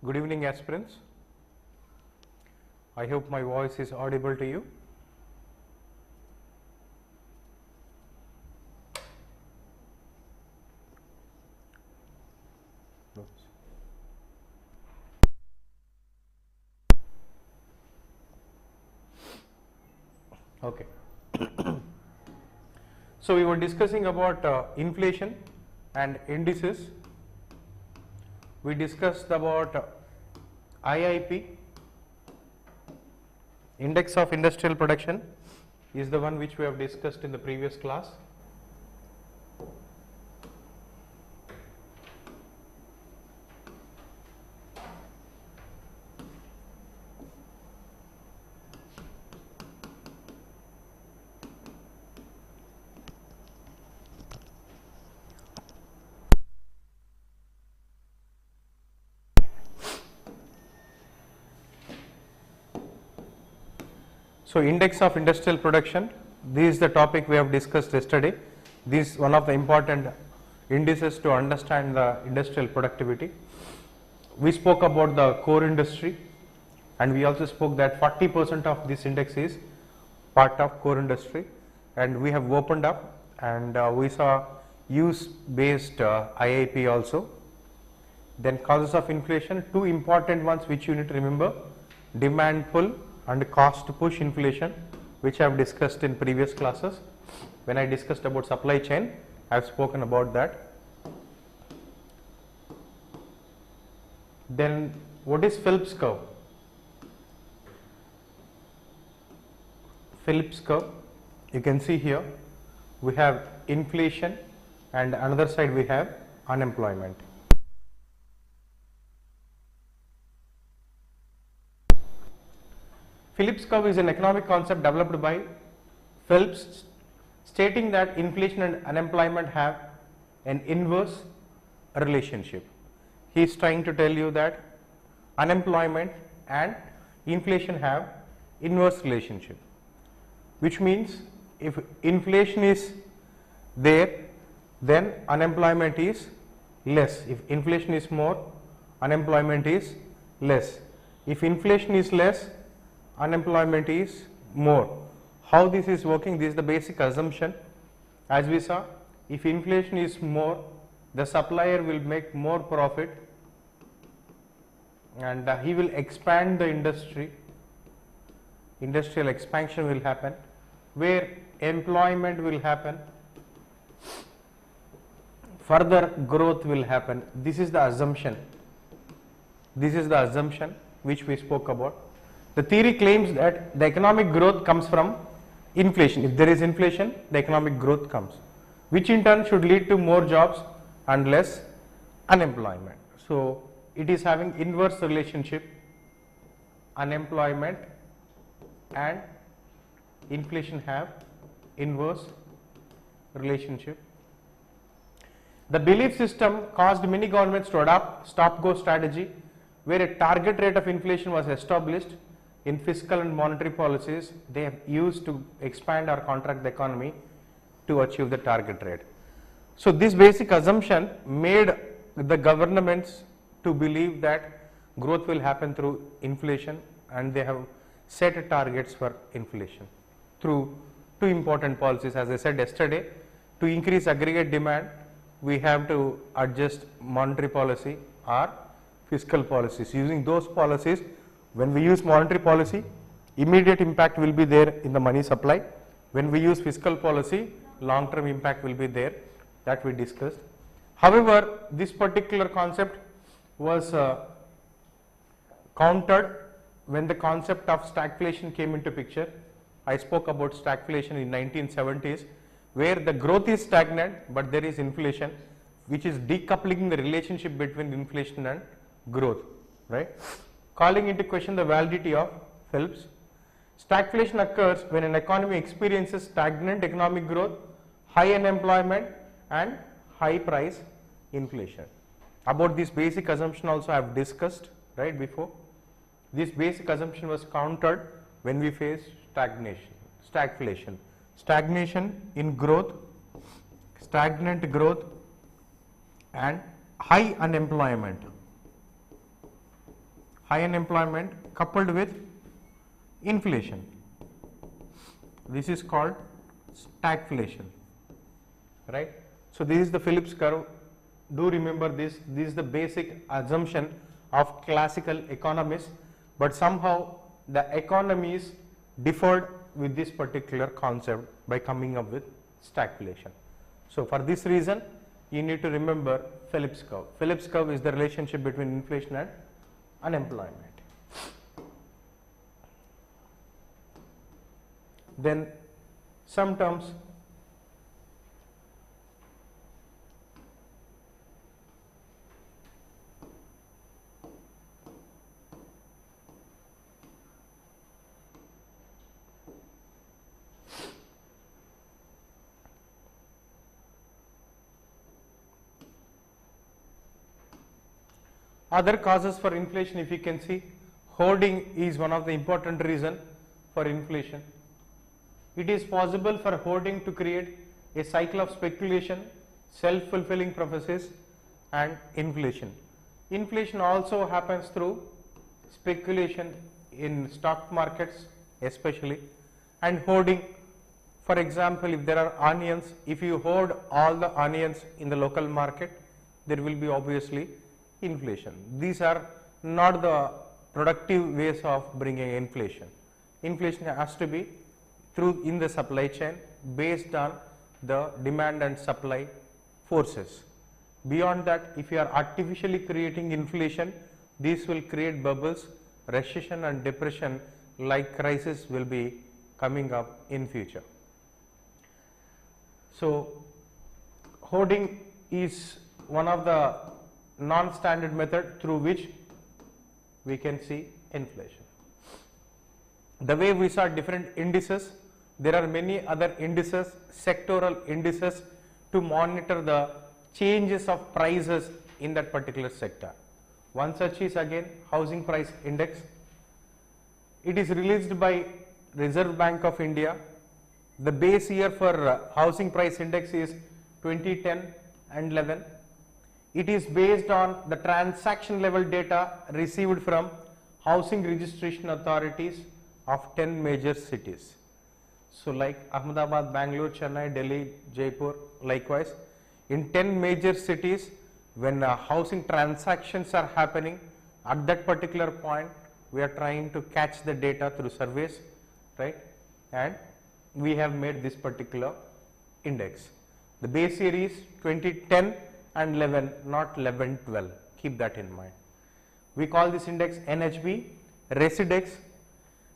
Good evening, aspirants. I hope my voice is audible to you. Okay. So we were discussing about inflation and indices. We discussed about IIP, Index of Industrial Production, is the one which we have discussed in the previous class. So index of industrial production, this is the topic we have discussed yesterday. This is one of the important indices to understand the industrial productivity. We spoke about the core industry, and we also spoke that 40% of this index is part of core industry, and we have opened up and we saw use based IIP also. Then causes of inflation, two important ones which you need to remember: demand pull and cost push inflation, which I have discussed in previous classes. When I discussed about supply chain, I have spoken about that. Then what is Phillips curve? Phillips curve, you can see here we have inflation and another side we have unemployment. Phillips curve is an economic concept developed by Phillips, stating that inflation and unemployment have an inverse relationship. He is trying to tell you that unemployment and inflation have inverse relationship, which means if inflation is there, then unemployment is less. If inflation is more, unemployment is less. If inflation is less, unemployment is more. How this is working? This is the basic assumption. As we saw, if inflation is more, the supplier will make more profit and he will expand the industry. Industrial expansion will happen, where employment will happen, further growth will happen. This is the assumption. This is the assumption which we spoke about. The theory claims that the economic growth comes from inflation. If there is inflation, the economic growth comes, which in turn should lead to more jobs and less unemployment. So it is having inverse relationship, unemployment and inflation have inverse relationship. The belief system caused many governments to adopt stop-go strategy, where a target rate of inflation was established in fiscal and monetary policies they have used to expand or contract the economy to achieve the target rate. So this basic assumption made the governments to believe that growth will happen through inflation, and they have set targets for inflation through two important policies. As I said yesterday, to increase aggregate demand, we have to adjust monetary policy or fiscal policies. Using those policies, when we use monetary policy, immediate impact will be there in the money supply. When we use fiscal policy, long-term impact will be there, that we discussed. However, this particular concept was countered when the concept of stagflation came into picture. I spoke about stagflation in 1970s, where the growth is stagnant but there is inflation, which is decoupling the relationship between inflation and growth, right? Calling into question the validity of Phillips. Stagflation occurs when an economy experiences stagnant economic growth, high unemployment and high price inflation. About this basic assumption also I have discussed right before. This basic assumption was countered when we face stagflation. Stagnation in growth, stagnant growth and high unemployment. high unemployment coupled with inflation. This is called stagflation, right? So this is the Phillips curve. Do remember this. This is the basic assumption of classical economists, but somehow the economies differed with this particular concept by coming up with stagflation. So for this reason, you need to remember Phillips curve. Phillips curve is the relationship between inflation and unemployment. Then some terms. Other causes for inflation, if you can see, hoarding is one of the important reason for inflation. It is possible for hoarding to create a cycle of speculation, self-fulfilling prophecies and inflation. Inflation also happens through speculation in stock markets especially, and hoarding. For example, if there are onions, if you hoard all the onions in the local market, there will be obviously inflation. These are not the productive ways of bringing inflation. Inflation has to be through in the supply chain based on the demand and supply forces. Beyond that, if you are artificially creating inflation, this will create bubbles, recession and depression like crisis will be coming up in future. So hoarding is one of the non-standard method through which we can see inflation. The way we saw different indices, there are many other indices, sectoral indices to monitor the changes of prices in that particular sector. One such is again housing price index. It is released by Reserve Bank of India. The base year for housing price index is 2010 and 11. It is based on the transaction level data received from housing registration authorities of 10 major cities. So like Ahmedabad, Bangalore, Chennai, Delhi, Jaipur, likewise in 10 major cities, when housing transactions are happening, at that particular point we are trying to catch the data through surveys, right? And we have made this particular index. The base year is 2010 and 11, not 11, 12. Keep that in mind. We call this index NHB. Residex.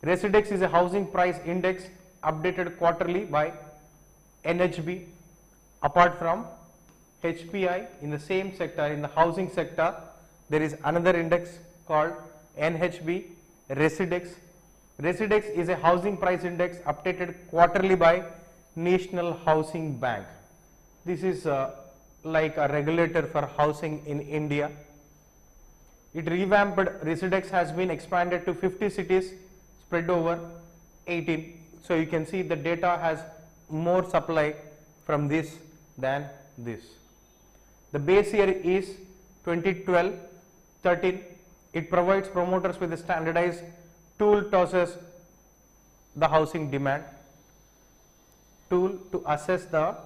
Residex is a housing price index updated quarterly by NHB. Apart from HPI, in the same sector, in the housing sector, there is another index called NHB Residex. Residex is a housing price index updated quarterly by National Housing Bank. This is like a regulator for housing in India. It revamped Residex has been expanded to 50 cities spread over 18. So you can see the data has more supply from this than this. The base year is 2012-13. It provides promoters with a standardized tool to assess the housing demand. Tool to assess the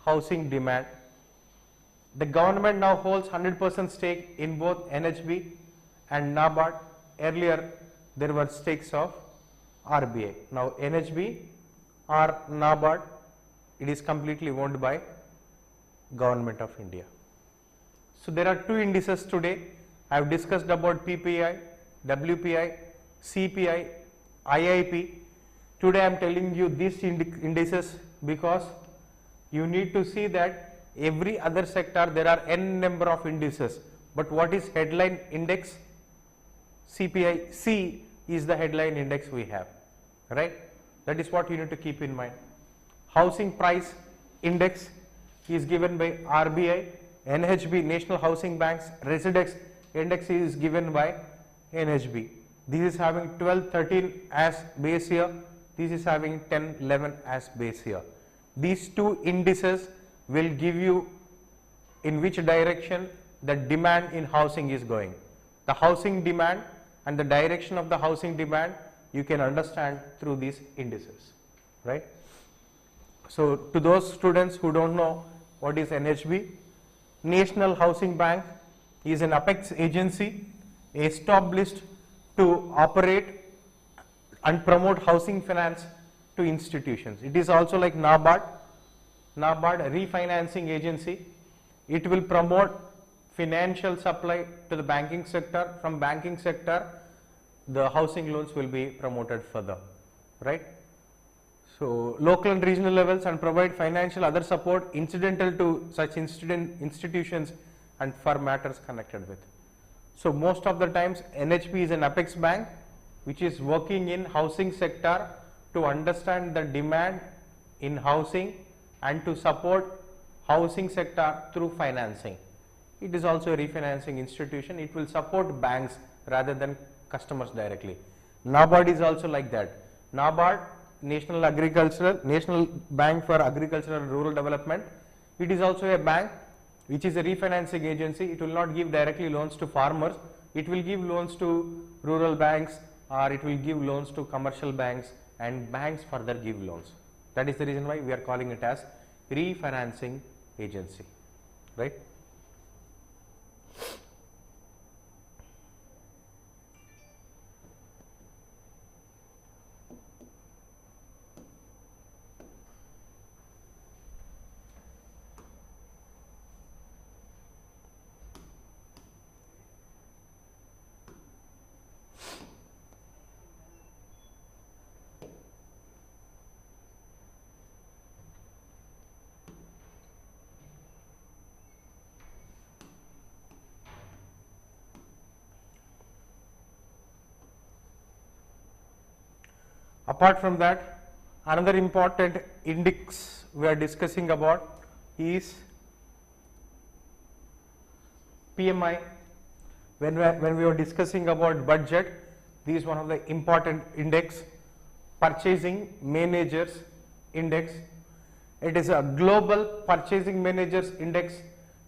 housing demand. The government now holds 100% stake in both NHB and NABARD. Earlier there were stakes of RBI. Now NHB or NABARD, it is completely owned by Government of India. So there are two indices today. I have discussed about PPI, WPI, CPI, IIP. Today I am telling you these indices because you need to see that every other sector there are n number of indices, but what is headline index? CPI C is the headline index we have, right? That is what you need to keep in mind. Housing price index is given by RBI, NHB National Housing Bank's Residex index is given by NHB. This is having 12-13 as base year, this is having 10-11 as base year. These two indices will give you in which direction the demand in housing is going. The housing demand and the direction of the housing demand you can understand through these indices, right? So to those students who don't know what is NHB, National Housing Bank is an apex agency established to operate and promote housing finance to institutions. It is also like NABARD refinancing agency. It will promote financial supply to the banking sector. From banking sector, the housing loans will be promoted further, right? So local and regional levels, and provide financial other support incidental to such institutions and for matters connected with. So most of the times NHB is an apex bank which is working in housing sector to understand the demand in housing and to support housing sector through financing. It is also a refinancing institution. It will support banks rather than customers directly. NABARD is also like that. NABARD, National Bank for Agricultural and Rural Development. It is also a bank which is a refinancing agency. It will not give directly loans to farmers. It will give loans to rural banks, or it will give loans to commercial banks, and banks further give loans. That is the reason why we are calling it as refinancing agency, right? Apart from that, another important index we are discussing about is PMI. When we were discussing about budget, this is one of the important index, Purchasing Managers Index. It is a global purchasing managers index.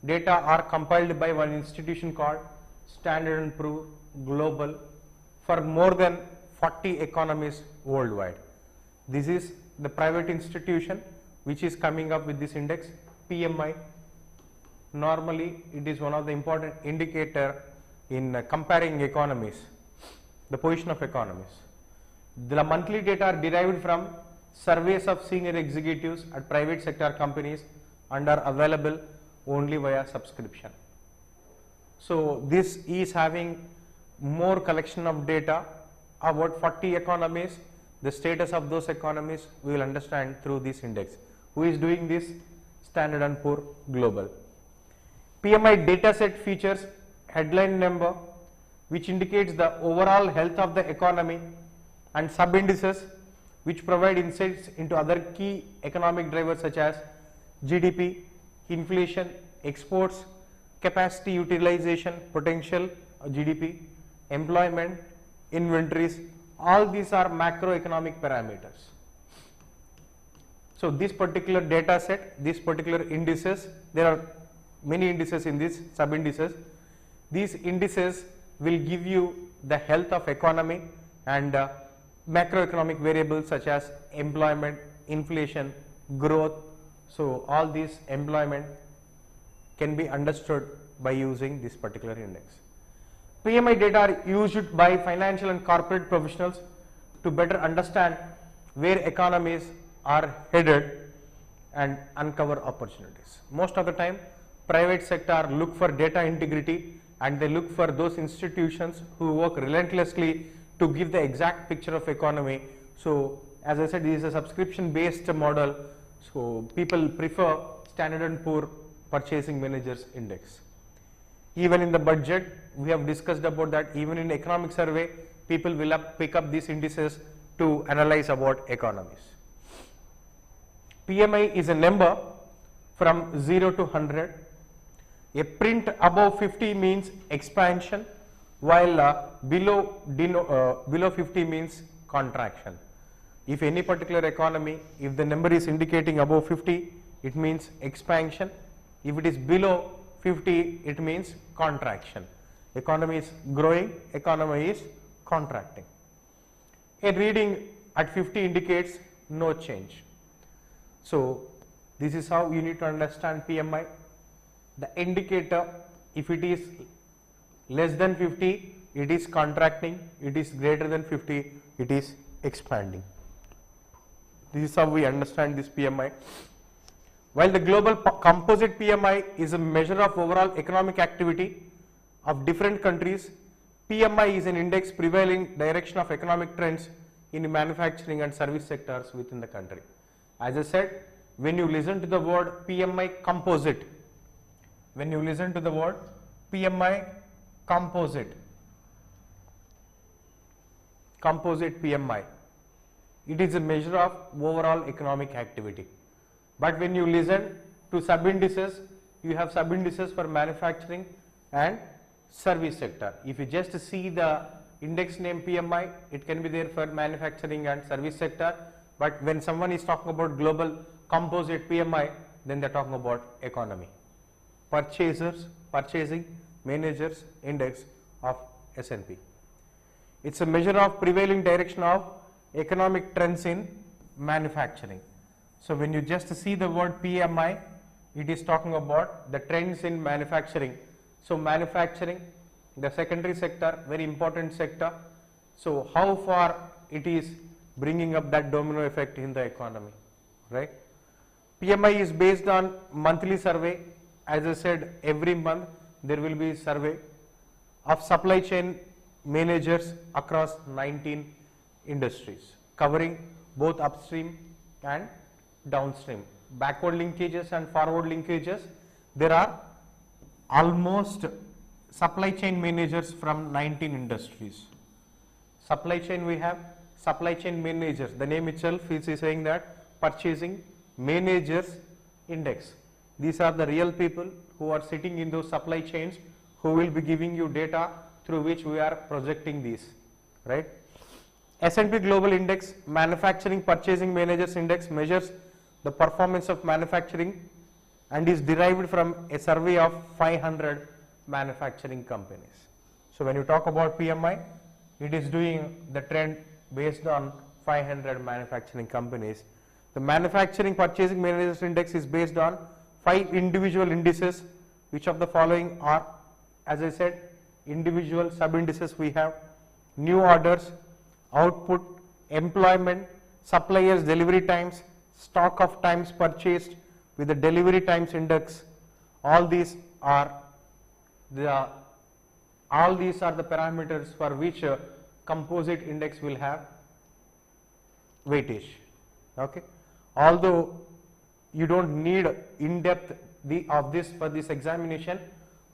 Data are compiled by one institution called Standard & Poor's Global for more than 40 economies worldwide. This is the private institution which is coming up with this index, PMI. Normally, it is one of the important indicator in comparing economies, the position of economies. The monthly data are derived from surveys of senior executives at private sector companies and are available only via subscription. So this is having more collection of data about 40 economies. The status of those economies we will understand through this index. Who is doing this? Standard & Poor's Global. PMI dataset features headline number which indicates the overall health of the economy, and sub-indices which provide insights into other key economic drivers such as GDP, inflation, exports, capacity utilization, potential GDP, employment, inventories. All these are macroeconomic parameters. So this particular data set, this particular indices, there are many indices in this sub-indices. These indices will give you the health of economy and macroeconomic variables such as employment, inflation, growth. So all these employment can be understood by using this particular index. PMI data are used by financial and corporate professionals to better understand where economies are headed and uncover opportunities. Most of the time, private sector look for data integrity, and they look for those institutions who work relentlessly to give the exact picture of economy. So as I said, this is a subscription based model, so people prefer Standard & Poor's Purchasing Managers Index. Even in the budget, we have discussed about that. Even in economic survey, people will pick up these indices to analyze about economies. PMI is a number from 0 to 100. A print above 50 means expansion, while below 50 means contraction. If any particular economy, if the number is indicating above 50, it means expansion. If it is below 50, it means contraction. Economy is growing, economy is contracting. A reading at 50 indicates no change. So this is how you need to understand PMI. The indicator, if it is less than 50, it is contracting, it is greater than 50, it is expanding. This is how we understand this PMI. While the global composite PMI is a measure of overall economic activity of different countries, PMI is an index prevailing direction of economic trends in manufacturing and service sectors within the country. As I said, when you listen to the word PMI composite, when you listen to the word PMI composite PMI, it is a measure of overall economic activity. But when you listen to sub-indices, you have sub-indices for manufacturing and service sector. If you just see the index name PMI, it can be there for manufacturing and service sector. But when someone is talking about global composite PMI, then they are talking about economy. Purchasing Managers Index of S&P. It's a measure of prevailing direction of economic trends in manufacturing. So when you just see the word PMI, it is talking about the trends in manufacturing. So manufacturing, the secondary sector, very important sector. So how far it is bringing up that domino effect in the economy, right? PMI is based on monthly survey. As I said, every month there will be survey of supply chain managers across 19 industries, covering both upstream and downstream. Backward linkages and forward linkages, there are almost supply chain managers from 19 industries. Supply chain, we have supply chain managers. The name itself is saying that Purchasing Managers Index. These are the real people who are sitting in those supply chains, who will be giving you data through which we are projecting these, right? S&P Global Index, Manufacturing Purchasing Managers Index, measures the performance of manufacturing and is derived from a survey of 500 manufacturing companies. So when you talk about PMI, it is doing the trend based on 500 manufacturing companies. The Manufacturing Purchasing Managers Index is based on 5 individual indices. Which of the following are, as I said, individual sub-indices we have: new orders, output, employment, suppliers' delivery times, stock of times purchased with the delivery times index. All these are the parameters for which a composite index will have weightage. Okay. Although you don't need in-depth of this for this examination,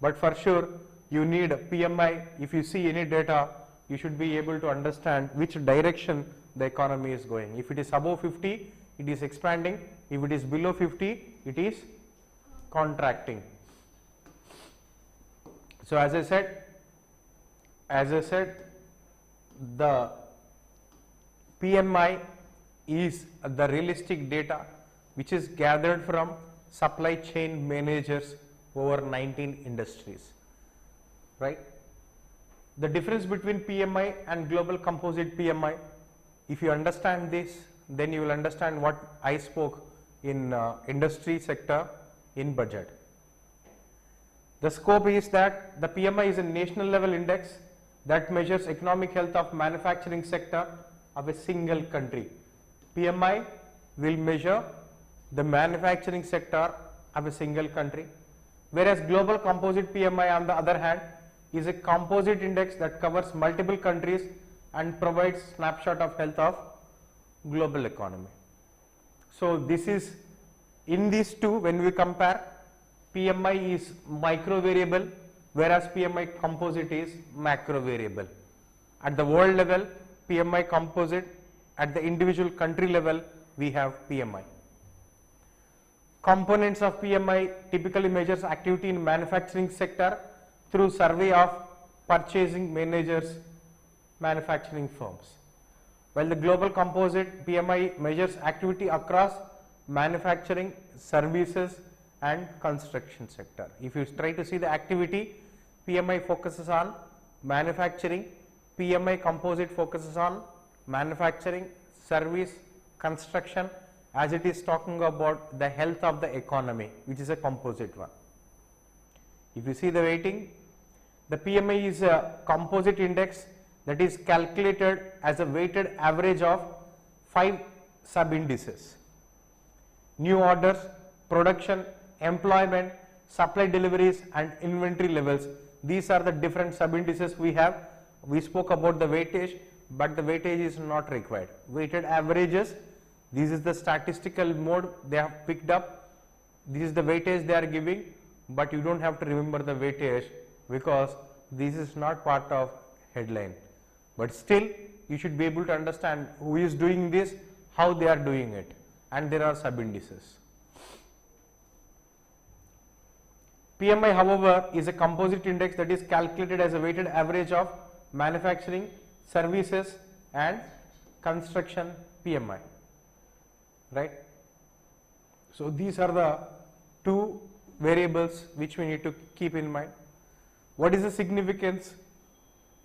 but for sure you need PMI. If you see any data, you should be able to understand which direction the economy is going. If it is above 50, it is expanding. If it is below 50, it is contracting. So as I said, the PMI is the realistic data which is gathered from supply chain managers over 19 industries, right? The difference between PMI and global composite PMI, if you understand this, then you will understand what I spoke in industry sector in budget. The scope is that the PMI is a national level index that measures economic health of manufacturing sector of a single country. PMI will measure the manufacturing sector of a single country, whereas global composite PMI on the other hand is a composite index that covers multiple countries and provides snapshot of health of global economy. So this is, in these two, when we compare, PMI is micro variable, whereas PMI composite is macro variable. At the world level, PMI composite; at the individual country level, we have PMI. Components of PMI typically measures activity in manufacturing sector through survey of purchasing managers, manufacturing firms. While the global composite PMI measures activity across manufacturing, services and construction sector. If you try to see the activity, PMI focuses on manufacturing, PMI composite focuses on manufacturing, service, construction, as it is talking about the health of the economy, which is a composite one. If you see the weighting, the PMI is a composite index that is calculated as a weighted average of 5 sub-indices: new orders, production, employment, supply deliveries and inventory levels. These are the different sub-indices we have. We spoke about the weightage, but the weightage is not required. Weighted averages, this is the statistical mode they have picked up. This is the weightage they are giving, but you don't have to remember the weightage because this is not part of headline. But still, you should be able to understand who is doing this, how they are doing it, and there are sub-indices. PMI, however, is a composite index that is calculated as a weighted average of manufacturing, services and construction PMI, right. So, these are the two variables which we need to keep in mind. What is the significance?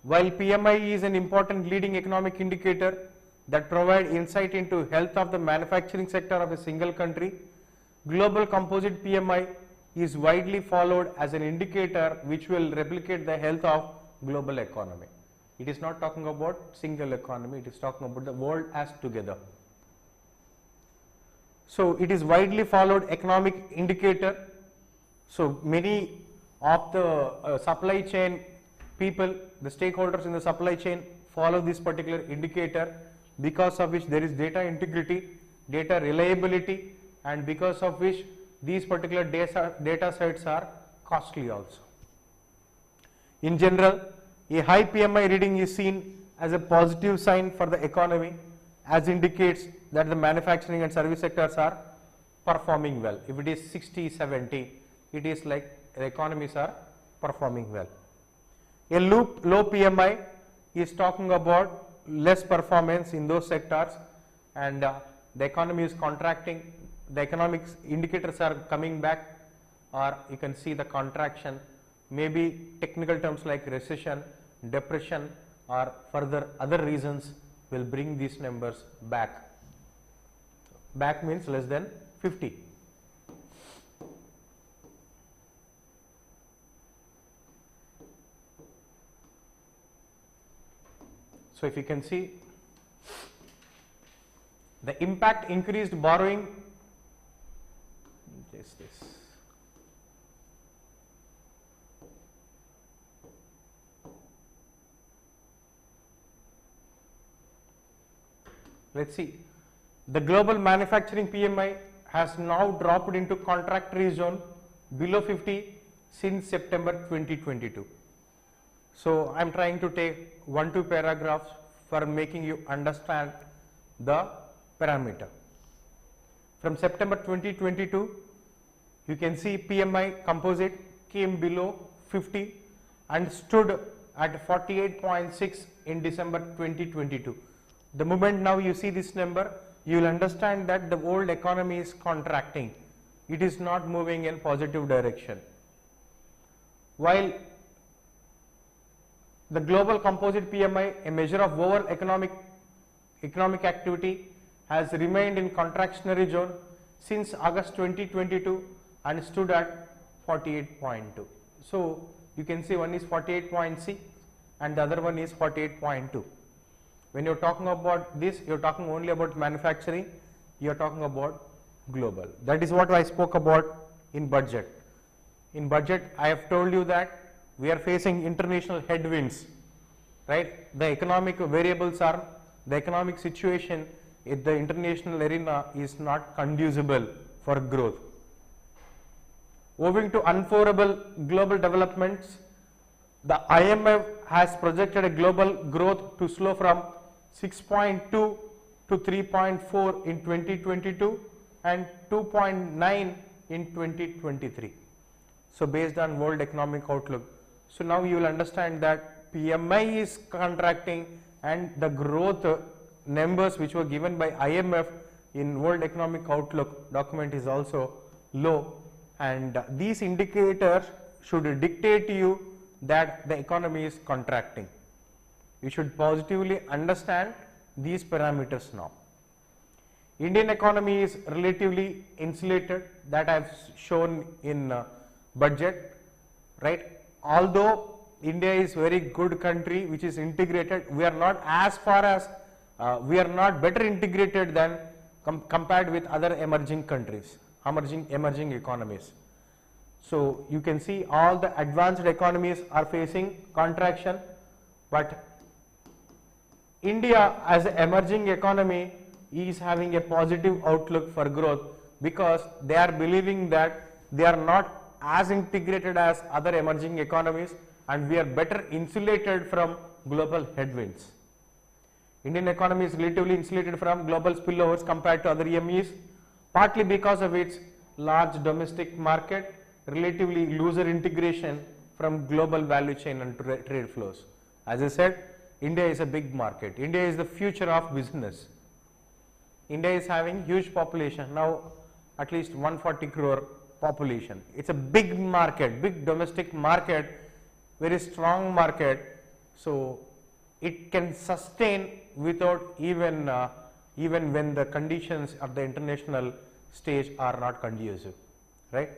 While PMI is an important leading economic indicator that provides insight into health of the manufacturing sector of a single country, global composite PMI is widely followed as an indicator which will replicate the health of global economy. It is not talking about single economy, it is talking about the world as together. So, it is widely followed economic indicator. So, many of the supply chain people, the stakeholders in the supply chain follow this particular indicator, because of which there is data integrity, data reliability, and because of which these particular data sets are costly also. In general, a high PMI reading is seen as a positive sign for the economy, as indicates that the manufacturing and service sectors are performing well. If it is 60, 70, it is like the economies are performing well. A low PMI is talking about less performance in those sectors, and the economy is contracting, the economics indicators are coming back, or you can see the contraction, maybe technical terms like recession, depression or further other reasons will bring these numbers back. Back means less than 50. So, if you can see the impact increased borrowing, this. Let's see, the global manufacturing PMI has now dropped into contractory zone below 50 since September 2022. So, I am trying to take 1-2 paragraphs for making you understand the parameter. From September 2022, you can see PMI composite came below 50 and stood at 48.6 in December 2022. The moment now you see this number, you will understand that the world economy is contracting. It is not moving in positive direction. While the global composite PMI, a measure of overall economic activity, has remained in contractionary zone since August 2022 and stood at 48.2. So, you can see one is 48.6 and the other one is 48.2. When you are talking about this, you are talking only about manufacturing, you are talking about global. That is what I spoke about in budget. In budget, I have told you that we are facing international headwinds, right? The economic variables are, the economic situation in the international arena is not conducible for growth. Owing to unfavorable global developments, the IMF has projected a global growth to slow from 6.2 to 3.4 in 2022 and 2.9 in 2023. So, based on World Economic Outlook. So, now you will understand that PMI is contracting and the growth numbers which were given by IMF in World Economic Outlook document is also low, and these indicators should dictate to you that the economy is contracting. You should positively understand these parameters now. Indian economy is relatively insulated, that I have shown in budget, right? Although India is very good country which is integrated, we are not as far as, we are not better integrated than compared with other emerging countries, emerging economies. So you can see all the advanced economies are facing contraction, but India as an emerging economy is having a positive outlook for growth, because they are believing that they are not as integrated as other emerging economies and we are better insulated from global headwinds. Indian economy is relatively insulated from global spillovers compared to other EMEs, partly because of its large domestic market, relatively looser integration from global value chain and trade flows. As I said, India is a big market. India is the future of business. India is having huge population, now at least 140 crore population. It's a big market, big domestic market, very strong market. So it can sustain without even when the conditions at the international stage are not conducive, right?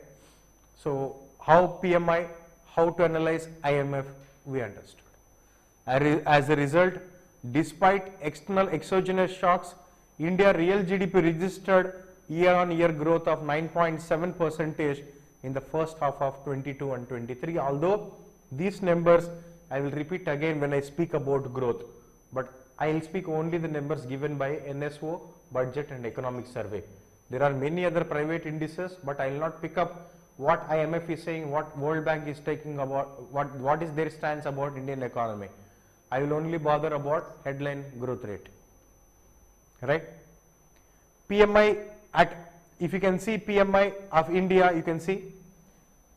So how PMI, how to analyze IMF, we understood. As a result, despite external exogenous shocks, India real GDP registered year-on-year growth of 9.7% in the first half of 22 and 23. Although these numbers I will repeat again when I speak about growth, but I will speak only the numbers given by NSO, Budget and Economic Survey. There are many other private indices, but I will not pick up what IMF is saying, what World Bank is taking about, what is their stance about Indian economy. I will only bother about headline growth rate, right? PMI at, if you can see PMI of India, you can see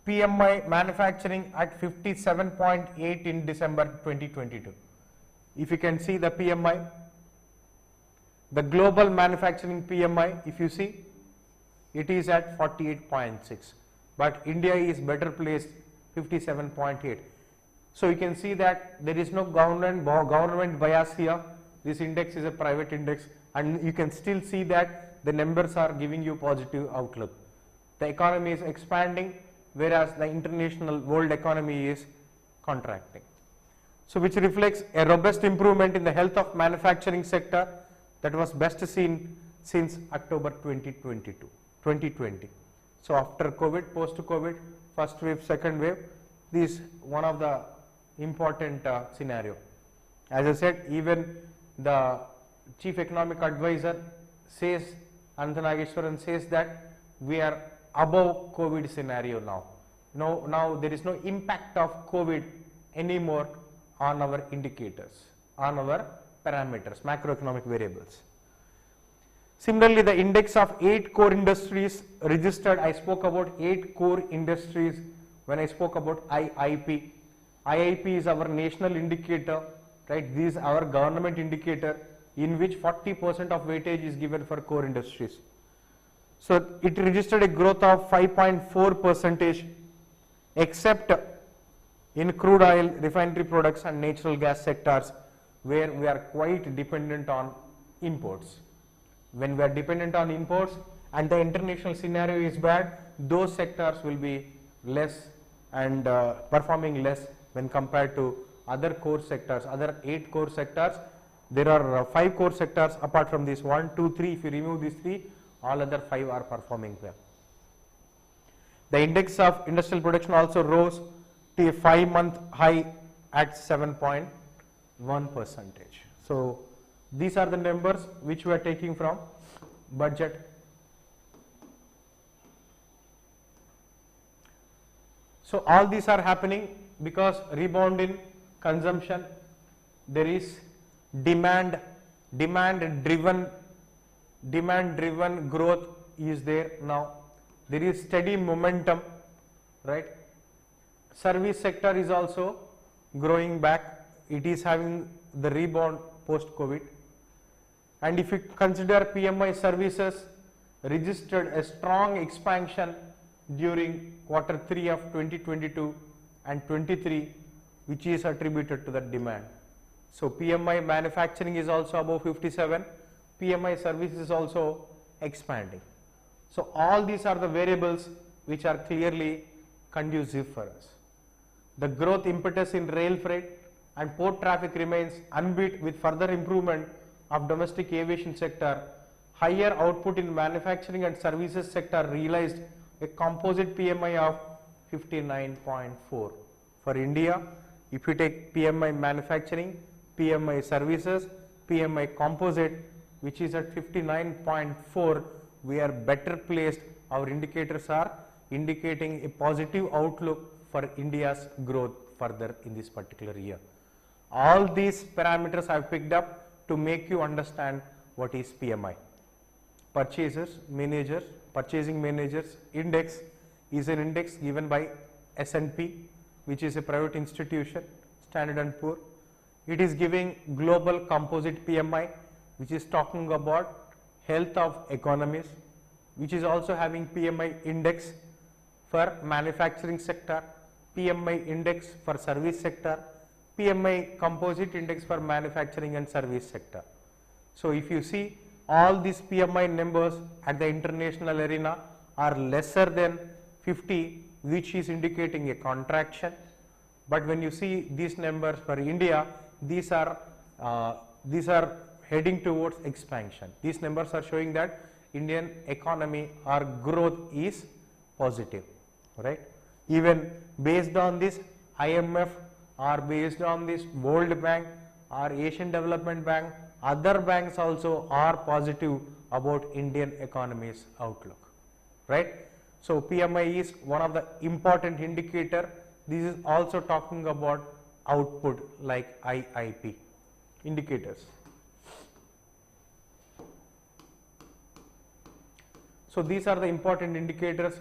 PMI manufacturing at 57.8 in December 2022. If you can see the PMI, the global manufacturing PMI, if you see, it is at 48.6, but India is better placed, 57.8. So you can see that there is no government bias here. This index is a private index, and you can still see that the numbers are giving you positive outlook. The economy is expanding, whereas the international world economy is contracting. So which reflects a robust improvement in the health of manufacturing sector that was best seen since October 2020. So after COVID, post-COVID, first wave, second wave, this is one of the important scenario. As I said, even the chief economic advisor says, Anantha Nageswaran says that we are above COVID scenario now. Now there is no impact of COVID anymore on our indicators, on our parameters, macroeconomic variables. Similarly, the index of 8 core industries registered, I spoke about 8 core industries when I spoke about IIP. IIP is our national indicator, right? This is our government indicator in which 40% of weightage is given for core industries. So it registered a growth of 5.4%, except in crude oil, refinery products and natural gas sectors, where we are quite dependent on imports. When we are dependent on imports and the international scenario is bad, those sectors will be less and performing less when compared to other core sectors, other 8 core sectors. There are 5 core sectors apart from this 1, 2, 3. If you remove these 3, all other 5 are performing well. The index of industrial production also rose to a 5-month high at 7.1%. So these are the numbers which we are taking from budget. So all these are happening because rebound in consumption, there is demand driven growth is there now. There is steady momentum, right? Service sector is also growing back. It is having the rebound post COVID. And if you consider PMI services registered a strong expansion during Q3 of 2022 and 23, which is attributed to the demand. So PMI manufacturing is also above 57, PMI services is also expanding. So all these are the variables which are clearly conducive for us. The growth impetus in rail freight and port traffic remains unbeat with further improvement of domestic aviation sector. Higher output in manufacturing and services sector realized a composite PMI of 59.4. For India, if you take PMI manufacturing, PMI services, PMI composite, which is at 59.4, we are better placed. Our indicators are indicating a positive outlook for India's growth further in this particular year. All these parameters I have picked up to make you understand what is PMI. Purchasing managers index is an index given by S&P, which is a private institution, Standard & Poor. It is giving global composite PMI, which is talking about health of economies, which is also having PMI index for manufacturing sector, PMI index for service sector, PMI composite index for manufacturing and service sector. So if you see, all these PMI numbers at the international arena are lesser than 50, which is indicating a contraction. But when you see these numbers for India, these are heading towards expansion. These numbers are showing that Indian economy or growth is positive, right? Even based on this IMF or based on this World Bank or Asian Development Bank, other banks also are positive about Indian economy's outlook, right? So PMI is one of the important indicator. This is also talking about output like IIP indicators. So these are the important indicators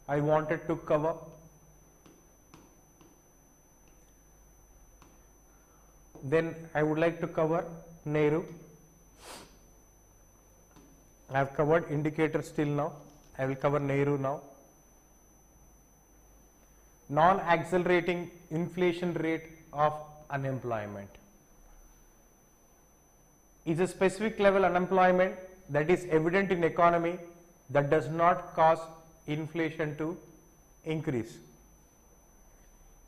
I wanted to cover. Then I would like to cover Nehru. I have covered indicators till now. I will cover Nehru now. Non-accelerating inflation rate of unemployment is a specific level unemployment that is evident in economy that does not cause inflation to increase.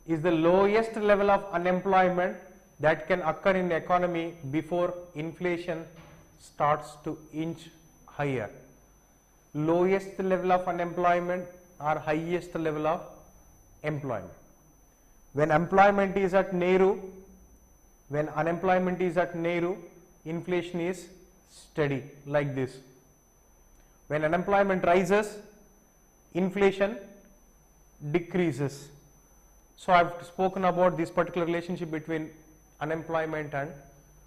Is the lowest level of unemployment that can occur in the economy before inflation starts to inch higher. Lowest level of unemployment or highest level of employment. When employment is at Nehru, inflation is steady like this. When unemployment rises, inflation decreases. So I have spoken about this particular relationship between unemployment and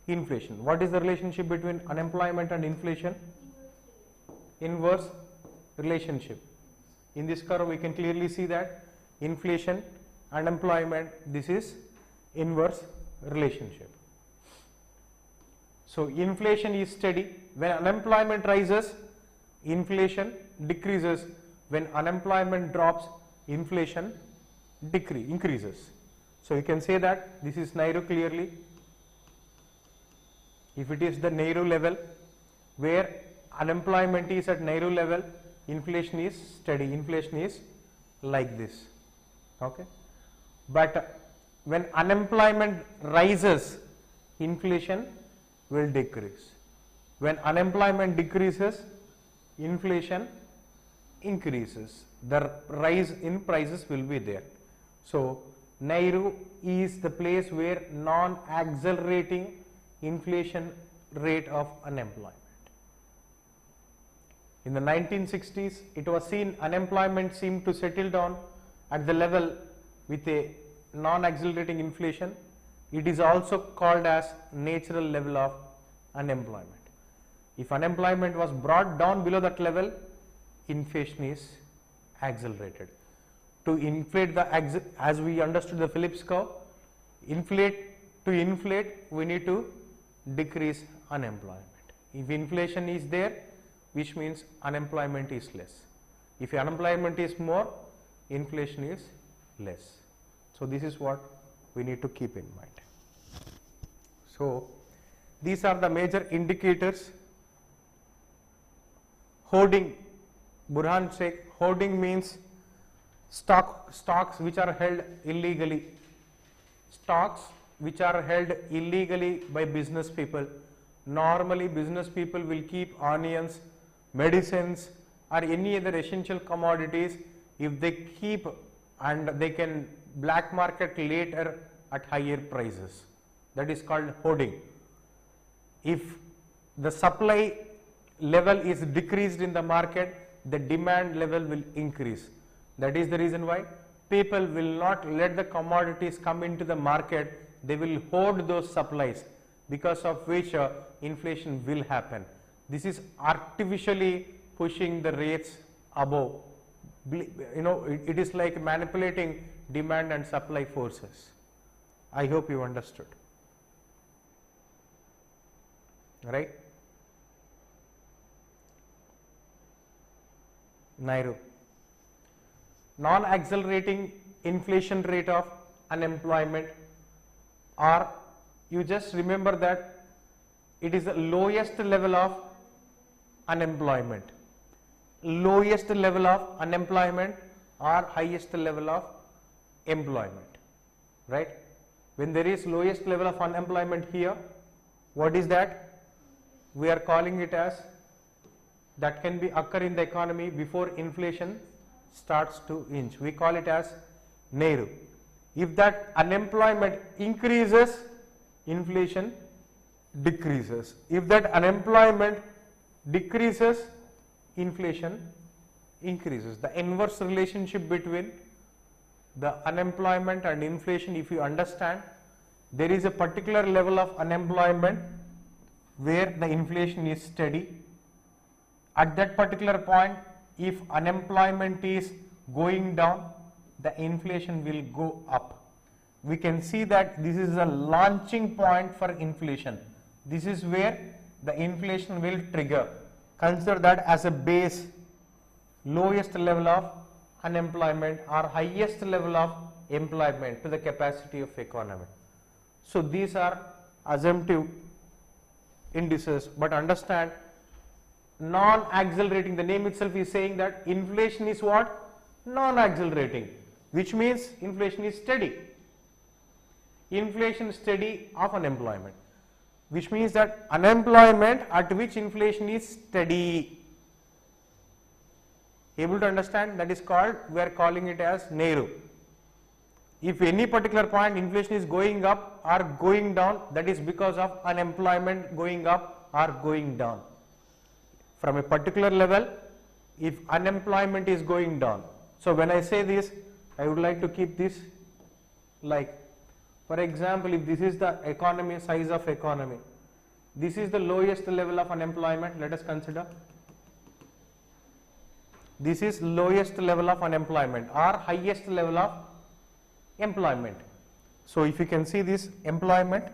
inflation. What is the relationship between unemployment and inflation? Inverse relationship. In this curve we can clearly see that inflation, unemployment, this is inverse relationship. So inflation is steady. When unemployment rises, inflation decreases. When unemployment drops, inflation increases. So you can say that this is Nehru clearly. If it is the Nehru level where unemployment is at Nehru level, inflation is steady, inflation is like this, okay. But when unemployment rises, inflation will decrease. When unemployment decreases, inflation increases. The rise in prices will be there. So Nehru is the place where non-accelerating inflation rate of unemployment. In the 1960s, it was seen unemployment seemed to settle down at the level with a non-accelerating inflation. It is also called as natural level of unemployment. If unemployment was brought down below that level, inflation is accelerated. To inflate as we understood the Phillips curve, to inflate we need to decrease unemployment. If inflation is there, which means unemployment is less. If unemployment is more, inflation is less. So this is what we need to keep in mind. So these are the major indicators. Hoarding, Burhan said, hoarding means stocks which are held illegally. Stocks which are held illegally by business people. Normally business people will keep onions, medicines or any other essential commodities if they keep, and they can black market later at higher prices. That is called hoarding. If the supply level is decreased in the market, the demand level will increase. That is the reason why people will not let the commodities come into the market. They will hoard those supplies, because of which inflation will happen. This is artificially pushing the rates above. It is like manipulating demand and supply forces. I hope you understood. Right? Nairu. Non-accelerating inflation rate of unemployment, or you just remember that it is the lowest level of unemployment. Lowest level of unemployment or highest level of employment, right? When there is lowest level of unemployment here, what is that? We are calling it as, that can be occur in the economy before inflation starts to inch. We call it as Nehru. If that unemployment increases, inflation decreases. If that unemployment decreases, inflation increases. The inverse relationship between the unemployment and inflation, if you understand, there is a particular level of unemployment where the inflation is steady. At that particular point, if unemployment is going down, the inflation will go up. We can see that this is a launching point for inflation. This is where the inflation will trigger. Consider that as a base, lowest level of unemployment or highest level of employment to the capacity of economy. So these are assumptive indices, but understand, non-accelerating, the name itself is saying that inflation is what? Non-accelerating, which means inflation is steady. Inflation steady of unemployment, which means that unemployment at which inflation is steady. Able to understand? That is called, we are calling it as Nehru. If any particular point inflation is going up or going down, that is because of unemployment going up or going down. From a particular level, if unemployment is going down. So when I say this, I would like to keep this like, for example, if this is the economy, size of economy, this is the lowest level of unemployment, let us consider. This is lowest level of unemployment or highest level of employment. So if you can see this employment,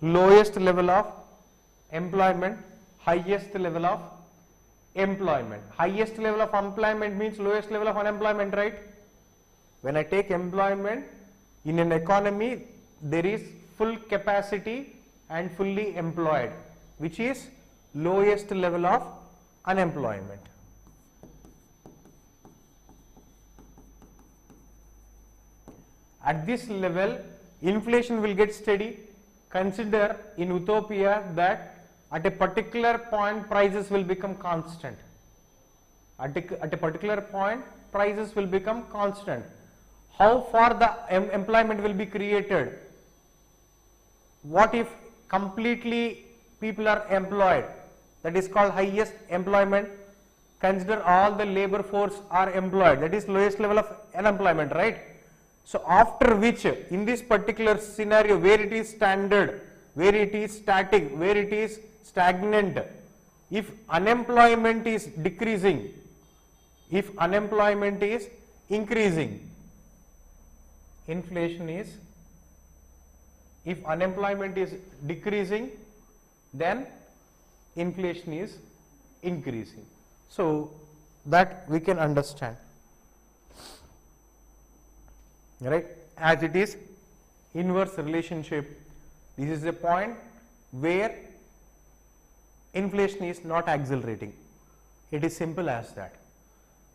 lowest level of employment, highest level of employment. Highest level of employment means lowest level of unemployment, right? When I take employment in an economy, there is full capacity and fully employed, which is lowest level of unemployment. At this level, inflation will get steady. Consider in utopia that at a particular point prices will become constant. At a particular point prices will become constant. How far the employment will be created? What if completely people are employed? That is called highest employment. Consider all the labor force are employed. That is lowest level of unemployment, right? So after which, in this particular scenario where it is standard, where it is static, where it is stagnant, if unemployment is decreasing, if unemployment is increasing, inflation is, if unemployment is decreasing, then inflation is increasing. So that we can understand. right, as it is inverse relationship. This is a point where inflation is not accelerating. It is simple as that.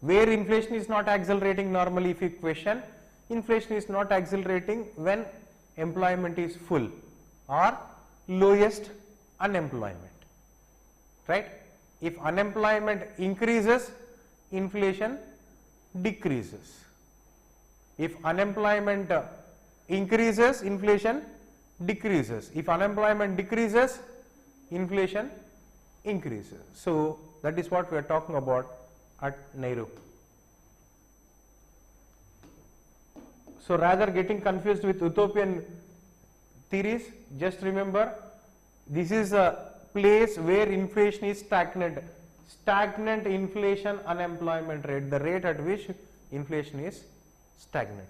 Where inflation is not accelerating, normally if you question, inflation is not accelerating when employment is full or lowest unemployment, right? If unemployment increases, inflation decreases. If unemployment increases, inflation decreases. If unemployment decreases, inflation increases. So that is what we are talking about at Nehru. So rather getting confused with utopian theories, just remember this is a place where inflation is stagnant. Stagnant inflation unemployment rate, the rate at which inflation is stagnant.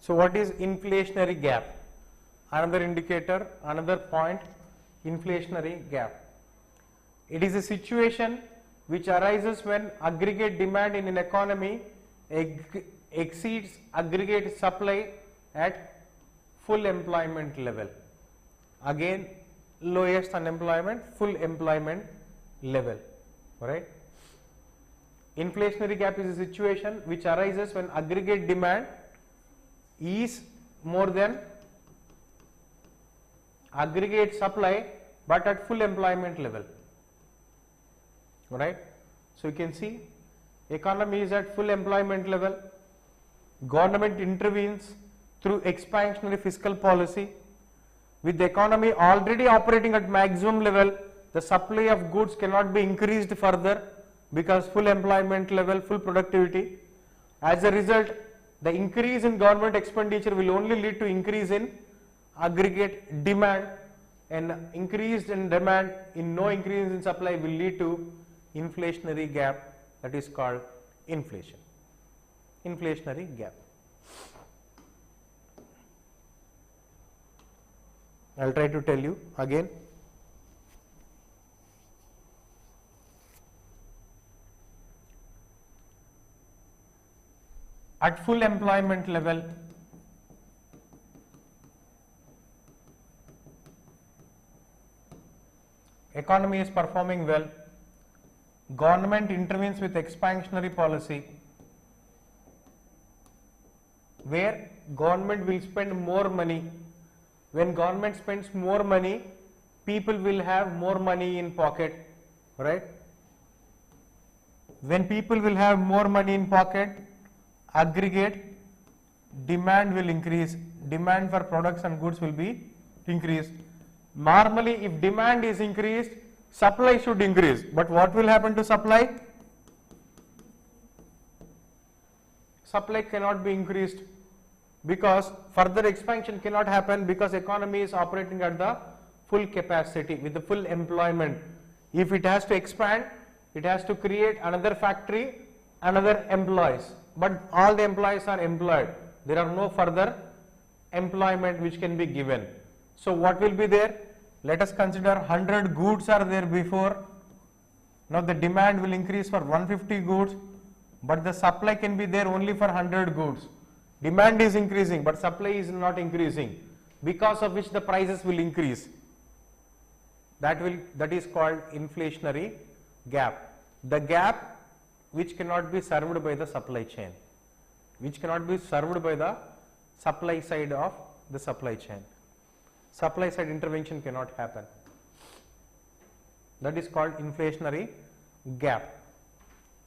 So what is inflationary gap? Another indicator, another point, inflationary gap. It is a situation which arises when aggregate demand in an economy exceeds aggregate supply at full employment level. Again, lowest unemployment, full employment level, right? Inflationary gap is a situation which arises when aggregate demand is more than aggregate supply but at full employment level, right? So you can see economy is at full employment level, government intervenes through expansionary fiscal policy. With the economy already operating at maximum level, the supply of goods cannot be increased further because full employment level, full productivity. As a result, the increase in government expenditure will only lead to increase in aggregate demand, and increase in demand in no increase in supply will lead to inflationary gap, that is called inflation. Inflationary gap. I will try to tell you again. At full employment level, economy is performing well, government intervenes with expansionary policy, where government will spend more money. When government spends more money, people will have more money in pocket, right? When people will have more money in pocket, aggregate demand will increase, demand for products and goods will be increased. Normally, if demand is increased, supply should increase, but what will happen to supply? Supply cannot be increased because further expansion cannot happen because economy is operating at the full capacity with the full employment. If it has to expand, it has to create another factory, another employees, but all the employees are employed. There are no further employment which can be given. So what will be there? Let us consider 100 goods are there before. Now the demand will increase for 150 goods, but the supply can be there only for 100 goods. Demand is increasing, but supply is not increasing, because of which the prices will increase. That is called inflationary gap. The gap which cannot be served by the supply chain, which cannot be served by the supply side of the supply chain. Supply side intervention cannot happen. That is called inflationary gap.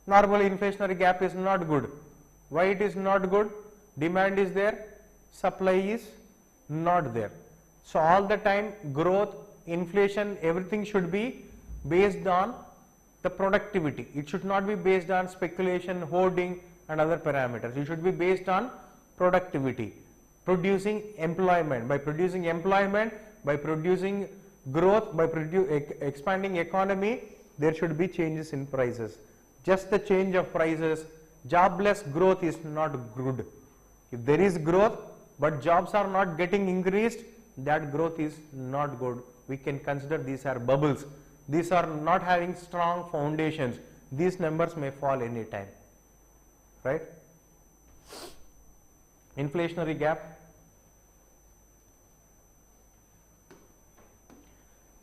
Normally inflationary gap is not good. Why it is not good? Demand is there, supply is not there. So all the time growth, inflation, everything should be based on the productivity. It should not be based on speculation, hoarding and other parameters. It should be based on productivity. Producing employment. By producing employment, by producing growth, by expanding economy, there should be changes in prices. Just the change of prices, jobless growth is not good. If there is growth but jobs are not getting increased, that growth is not good. We can consider these are bubbles. These are not having strong foundations. These numbers may fall any time, right? Inflationary gap.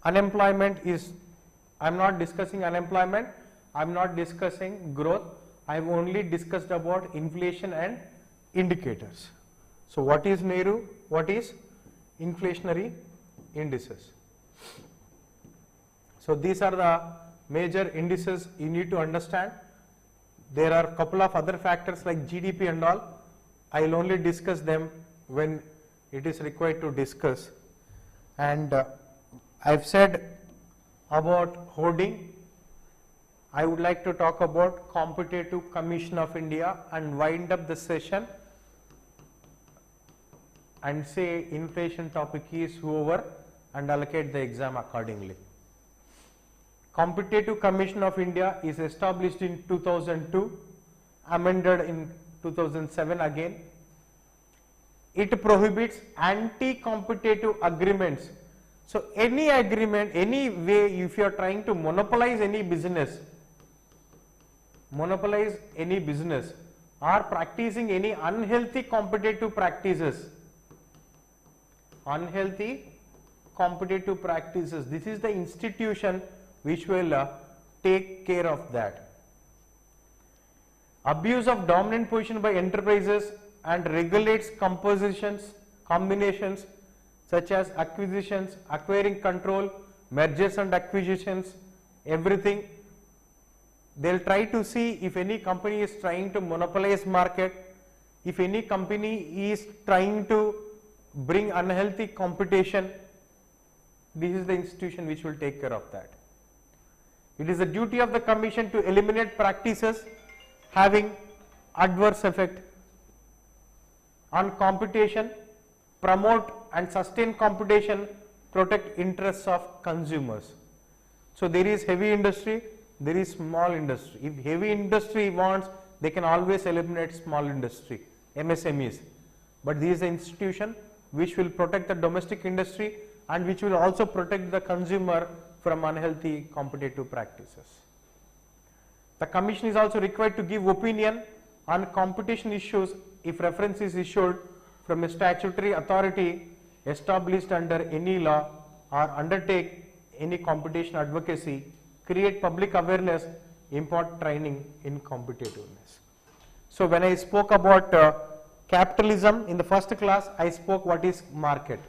Unemployment is, I am not discussing unemployment, I am not discussing growth, I have only discussed about inflation and indicators. So what is Nehru? What is inflationary indices? So these are the major indices you need to understand. There are a couple of other factors like GDP and all. I will only discuss them when it is required to discuss. And I have said about hoarding. I would like to talk about Competitive Commission of India and wind up the session and say inflation topic is over and allocate the exam accordingly. Competitive Commission of India is established in 2002, amended in 2007 again. It prohibits anti-competitive agreements. So any agreement, any way, if you are trying to monopolize any business or practicing any unhealthy competitive practices, this is the institution which will take care of that. Abuse of dominant position by enterprises and regulates combinations such as acquisitions, acquiring control, mergers and acquisitions, everything. They will try to see if any company is trying to monopolize market, if any company is trying to bring unhealthy competition, this is the institution which will take care of that. It is the duty of the Commission to eliminate practices having adverse effect on competition, promote and sustain competition, protect interests of consumers. So there is heavy industry, there is small industry. If heavy industry wants, they can always eliminate small industry, MSMEs. But this is the institution which will protect the domestic industry and which will also protect the consumer from unhealthy competitive practices. The Commission is also required to give opinion on competition issues if reference is issued from a statutory authority established under any law or undertake any competition advocacy, create public awareness, impart training in competitiveness. So when I spoke about capitalism in the first class, I spoke what is market.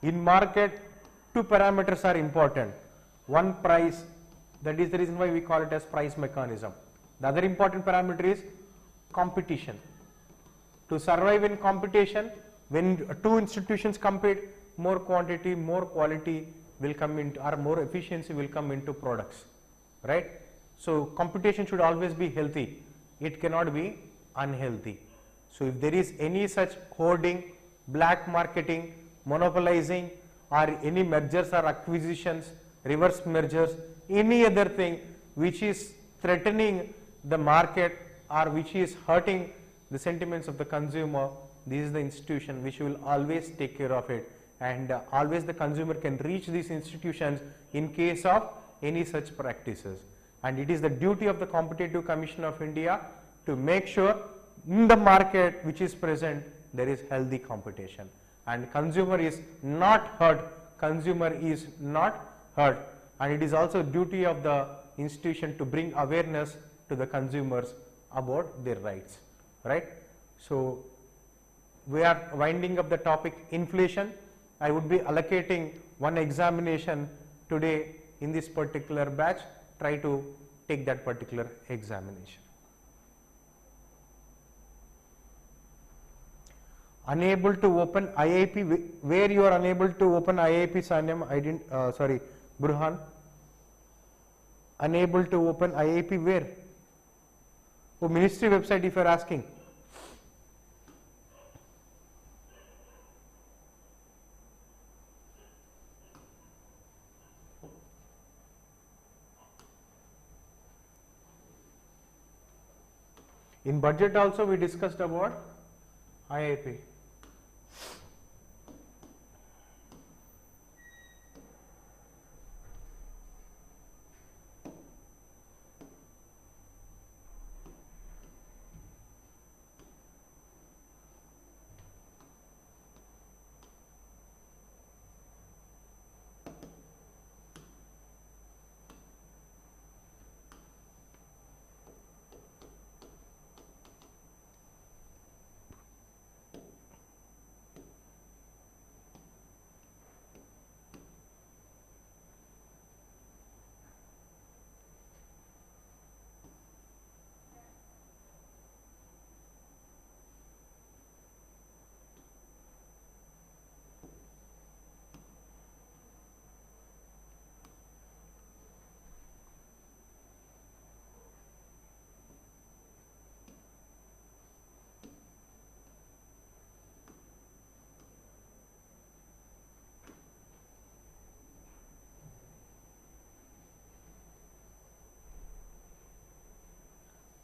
In market, two parameters are important. One, price, that is the reason why we call it as price mechanism. The other important parameter is competition. To survive in competition, when two institutions compete, more quantity, more quality will come into, or more efficiency will come into products, right? So competition should always be healthy. It cannot be unhealthy. So if there is any such hoarding, black marketing, monopolizing, or any mergers or acquisitions, reverse mergers, any other thing which is threatening the market or which is hurting the sentiments of the consumer, this is the institution which will always take care of it, and always the consumer can reach these institutions in case of any such practices. And it is the duty of the Competitive Commission of India to make sure in the market which is present there is healthy competition and consumer is not hurt, and it is also duty of the institution to bring awareness to the consumers about their rights, right? So we are winding up the topic inflation. I would be allocating one examination today in this particular batch. Try to take that particular examination. Unable to open IIP, where you are unable to open IIP, Sanyam, I didn't, sorry, Burhan. Unable to open IIP where? Oh, ministry website if you are asking. In budget also we discussed about IIP.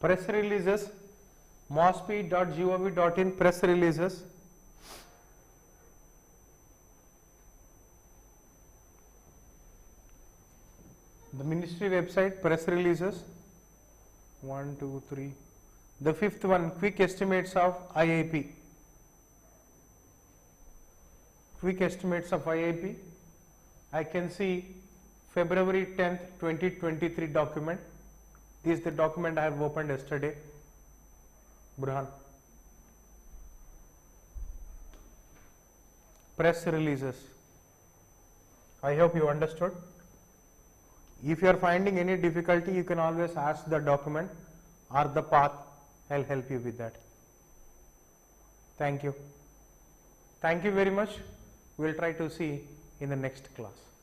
Press releases, mosp.gov.in press releases. The ministry website press releases. 1, 2, 3. The fifth one, quick estimates of IIP. Quick estimates of IIP. I can see February 10th, 2023 document. This is the document I have opened yesterday. Burhan. Press releases. I hope you understood. If you are finding any difficulty, you can always ask the document or the path. I'll help you with that. Thank you. Thank you very much. We'll try to see in the next class.